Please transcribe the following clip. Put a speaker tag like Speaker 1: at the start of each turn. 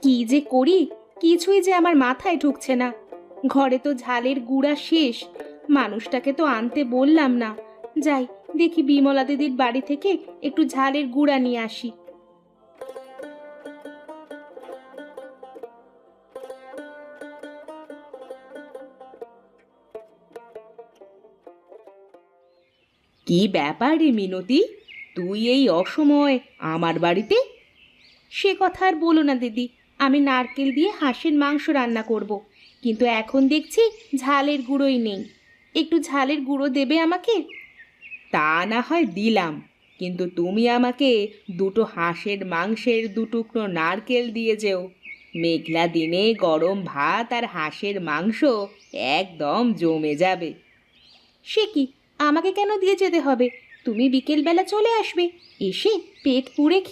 Speaker 1: কি যে করি, কিছুই যে আমার মাথায় ঢুকছে না। ঘরে তো ঝালের গুঁড়া শেষ, মানুষটাকে তো আনতে বললাম না। যাই, দেখি বিমলা দিদির বাড়ি থেকে একটু ঝালের গুঁড়া নিয়ে আসি। কি ব্যাপার রে মিনতি, তুই এই অসময়ে আমার বাড়িতে? সে কথা আর বলো না দিদি, আমি নারকেল দিয়ে হাঁসের মাংস রান্না করব, কিন্তু এখন দেখছি ঝালের গুঁড়োই নেই। একটু ঝালের গুঁড়ো দেবে আমাকে? তা না হয় দিলাম, কিন্তু তুমি আমাকে দুটো হাঁসের মাংসের দুটুকরো নারকেল দিয়ে যেও। মেঘলা দিনে গরম ভাত আর হাঁসের মাংস একদম জমে যাবে। সে কি, আমাকে কেন দিয়ে যেতে হবে? তুমি বিকেলবেলা চলে আসবে, এসে পেট পুড়ে